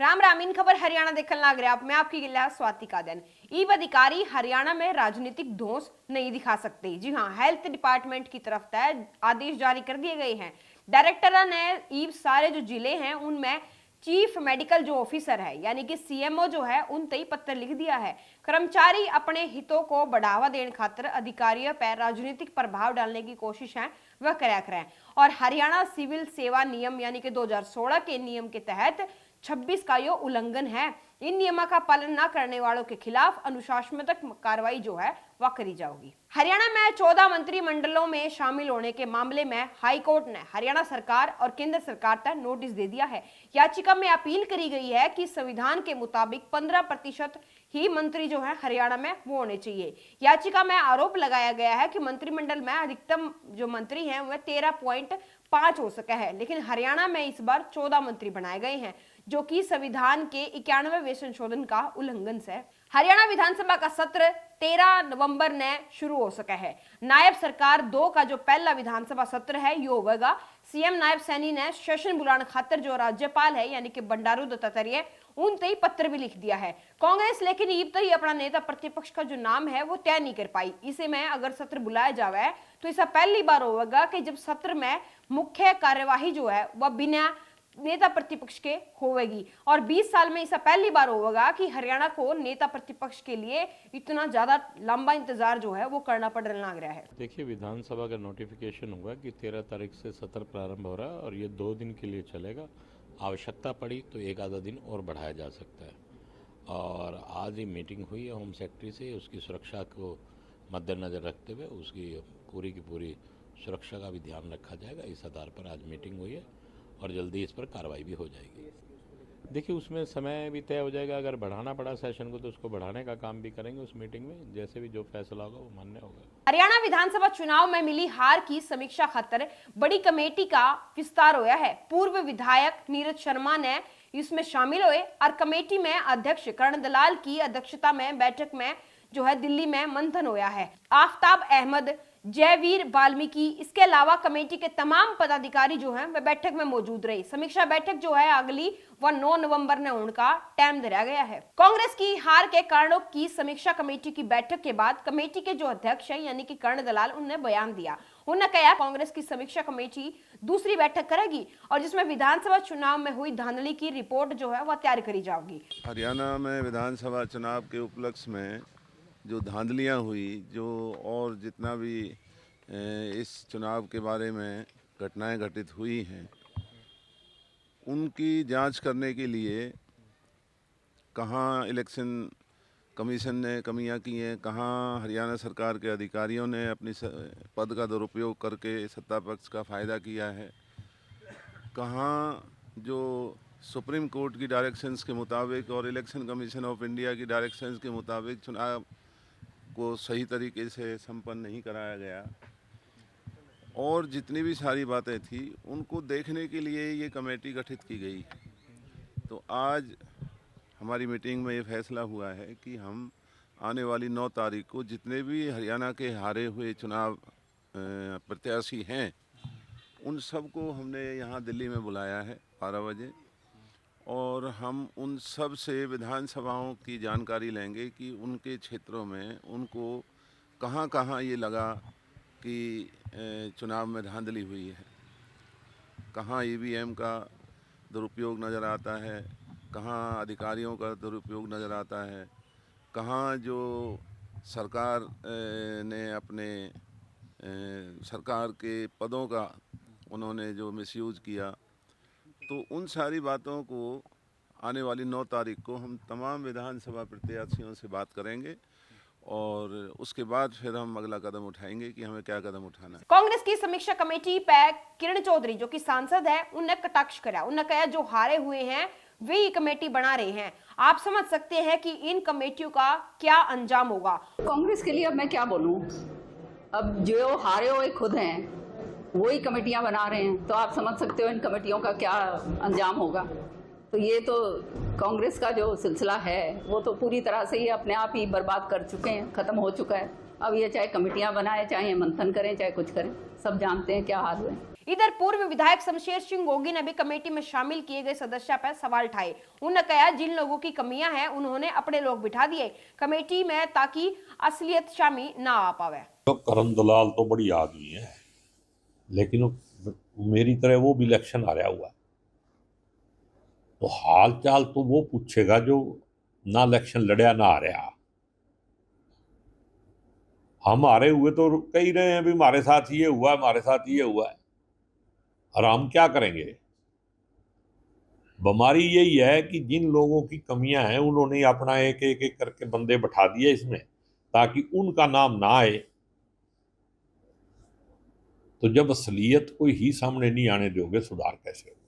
राम राम। इन खबर हरियाणा देखने लग रहे आप। मैं आपकी गिला स्वाति कादन। ईब अधिकारी हरियाणा में राजनीतिक धौंस नहीं दिखा सकते। जी हां, हेल्थ डिपार्टमेंट की तरफ से आदेश जारी कर दिए गए हैं। डायरेक्टर ने ईब सारे जो जिले हैं उनमें चीफ मेडिकल जो ऑफिसर है यानी कि सीएमओ जो है उन तई पत्र लिख दिया है। कर्मचारी अपने हितों को बढ़ावा देने खातिर अधिकारियों पर राजनीतिक प्रभाव डालने की कोशिश है वह कराया करें। और हरियाणा सिविल सेवा नियम यानी कि 2016 के नियम के तहत 26 का यो उल्लंघन है। इन नियमों का पालन न करने वालों के खिलाफ अनुशासनात्मक कार्रवाई जो है वह करी जाएगी। हरियाणा में 14 मंत्रिमंडलों में शामिल होने के मामले में हाई कोर्ट ने हरियाणा सरकार और केंद्र सरकार तक नोटिस दे दिया है। याचिका में अपील करी गई है कि संविधान के मुताबिक 15% ही मंत्री जो है हरियाणा में वो होने चाहिए। याचिका में आरोप लगाया गया है कि मंत्रिमंडल में अधिकतम जो मंत्री हैं वह 13.5 हो सके है, लेकिन हरियाणा में इस बार 14 मंत्री बनाए गए हैं जो कि संविधान के 91वें संशोधन का उल्लंघन है। हरियाणा विधानसभा का सत्र 13 नवंबर ने शुरू हो सका है। नायब सरकार 2 का जो पहला विधानसभा सत्र है यो होगा। सीएम नायब सैनी ने सेशन बुलाने खातिर जो राज्यपाल है यानी कि बंडारू दत्तात्रेय उन तई पत्र भी लिख दिया है। कांग्रेस लेकिन ईब तक अपना नेता प्रतिपक्ष का जो नाम है वो तय नहीं कर पाई। इसे में अगर सत्र बुलाया जावे तो ऐसा पहली बार होगा कि जब सत्र में मुख्य कार्यवाही जो है वह बिना नेता प्रतिपक्ष के होगी। और 20 साल में ऐसा पहली बार होगा कि हरियाणा को नेता प्रतिपक्ष के लिए इतना ज्यादा लंबा इंतजार जो है वो करना पड़ लग रहा है। देखिए, विधानसभा का नोटिफिकेशन हुआ कि 13 तारीख से सत्र प्रारंभ हो रहा है और ये 2 दिन के लिए चलेगा। आवश्यकता पड़ी तो एक आधा दिन और बढ़ाया जा सकता है। और आज ही मीटिंग हुई है होम सेक्रेटरी से, उसकी सुरक्षा को मद्देनजर रखते हुए उसकी पूरी की पूरी सुरक्षा का भी ध्यान रखा जाएगा। इस आधार पर आज मीटिंग हुई है और जल्दी इस पर कार्रवाई भी हो जाएगी। देखिए, उसमें समय भी तय हो जाएगा। अगर बढ़ाना पड़ा सेशन को तो उसको बढ़ाने का काम भी करेंगे उस मीटिंग में। जैसे भी जो फैसला होगा वो मान्य होगा। हरियाणा विधानसभा चुनाव में मिली हार की समीक्षा खातिर बड़ी कमेटी का विस्तार हुआ है। पूर्व विधायक नीरज शर्मा ने इसमें शामिल हुए और कमेटी में अध्यक्ष कर्ण दलाल की अध्यक्षता में बैठक में जो है दिल्ली में मंथन हुआ है। आफ्ताब अहमद, जयवीर वाल्मीकि, इसके अलावा कमेटी के तमाम पदाधिकारी जो हैं वह बैठक में मौजूद रहे। समीक्षा बैठक जो है अगली वह 9 नवंबर ने उनका टाइम दिया गया है। कांग्रेस की हार के कारणों की समीक्षा कमेटी की बैठक के बाद कमेटी के जो अध्यक्ष है यानी कि कर्ण दलाल उन्होंने बयान दिया। उन्होंने कहा कांग्रेस की समीक्षा कमेटी दूसरी बैठक करेगी और जिसमें विधानसभा चुनाव में हुई धांधली की रिपोर्ट जो है वह तैयार करी जाएगी। हरियाणा में विधानसभा चुनाव के उपलक्ष्य में जो धांधलियाँ हुई जो और जितना भी इस चुनाव के बारे में घटनाएं घटित हुई हैं उनकी जांच करने के लिए कहाँ इलेक्शन कमीशन ने कमियां की हैं, कहाँ हरियाणा सरकार के अधिकारियों ने अपनी पद का दुरुपयोग करके सत्ता पक्ष का फ़ायदा किया है, कहाँ जो सुप्रीम कोर्ट की डायरेक्शंस के मुताबिक और इलेक्शन कमीशन ऑफ इंडिया की डायरेक्शंस के मुताबिक चुनाव को सही तरीके से संपन्न नहीं कराया गया, और जितनी भी सारी बातें थी उनको देखने के लिए ये कमेटी गठित की गई। तो आज हमारी मीटिंग में ये फैसला हुआ है कि हम आने वाली 9 तारीख को जितने भी हरियाणा के हारे हुए चुनाव प्रत्याशी हैं उन सबको हमने यहाँ दिल्ली में बुलाया है 12 बजे, और हम उन सब से विधानसभाओं की जानकारी लेंगे कि उनके क्षेत्रों में उनको कहाँ कहाँ ये लगा कि चुनाव में धांधली हुई है, कहाँ ईवीएम का दुरुपयोग नज़र आता है, कहाँ अधिकारियों का दुरुपयोग नज़र आता है, कहाँ जो सरकार ने अपने सरकार के पदों का उन्होंने जो मिसयूज़ किया। तो उन सारी बातों को आने वाली 9 तारीख को हम तमाम विधानसभा प्रत्याशियों से बात करेंगे और उसके बाद फिर हम अगला कदम उठाएंगे कि हमें क्या कदम उठाना है। कांग्रेस की समीक्षा कमेटी पे किरण चौधरी जो कि सांसद है उन्हें कटाक्ष करा। उन्होंने कहा जो हारे हुए हैं वे ये कमेटी बना रहे हैं। आप समझ सकते हैं कि इन कमेटियों का क्या अंजाम होगा। कांग्रेस के लिए अब मैं क्या बोलूं, अब जो हारे हुए खुद हैं वही कमेटियां बना रहे हैं, तो आप समझ सकते हो इन कमेटियों का क्या अंजाम होगा। तो ये तो कांग्रेस का जो सिलसिला है वो तो पूरी तरह से ही अपने आप ही बर्बाद कर चुके हैं, ख़त्म हो चुका है। अब ये चाहे कमेटियां बनाए, चाहे मंथन करें, चाहे कुछ करें, सब जानते हैं क्या हाल हुए। इधर पूर्व विधायक शमशेर सिंह गोगी ने भी कमेटी में शामिल किए गए सदस्य पर सवाल उठाए। उन्होंने कहा जिन लोगों की कमियां हैं उन्होंने अपने लोग बिठा दिए कमेटी में ताकि असलियत शामिल ना आ पावे। तो करण दलाल तो बड़ी आदमी है, लेकिन मेरी तरह वो भी इलेक्शन हारा हुआ, तो हाल चाल तो वो पूछेगा जो ना इलेक्शन लड़या ना हारा। हम हारे हुए तो कह रहे हैं भी हमारे साथ ये हुआ, हमारे साथ ये हुआ है, और हम क्या करेंगे। बीमारी यही है कि जिन लोगों की कमियां हैं उन्होंने अपना एक एक एक करके बंदे बैठा दिए इसमें, ताकि उनका नाम ना आए। तो जब असलियत कोई ही सामने नहीं आने दोगे, सुधार कैसे होगा।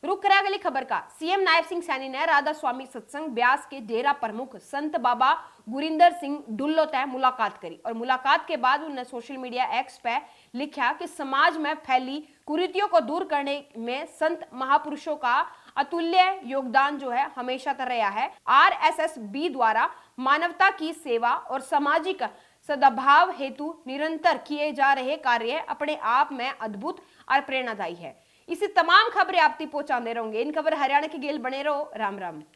रुक करा अगली खबर का। सीएम नायब सिंह सैनी ने राधा स्वामी सत्संग ब्यास के डेरा प्रमुख संत बाबा गुरिंदर सिंह ढुल्लो तय मुलाकात करी और मुलाकात के बाद उन्होंने सोशल मीडिया एक्स पे लिखा कि समाज में फैली कुरीतियों को दूर करने में संत महापुरुषों का अतुल्य योगदान जो है हमेशा रहा है। RSSB द्वारा मानवता की सेवा और सामाजिक सद्भाव हेतु निरंतर किए जा रहे कार्य अपने आप में अद्भुत और प्रेरणादायी है। इसी तमाम खबरें आप तक पहुंचाते रहेंगे। इन खबर हरियाणा के गेल बने रहो। राम राम।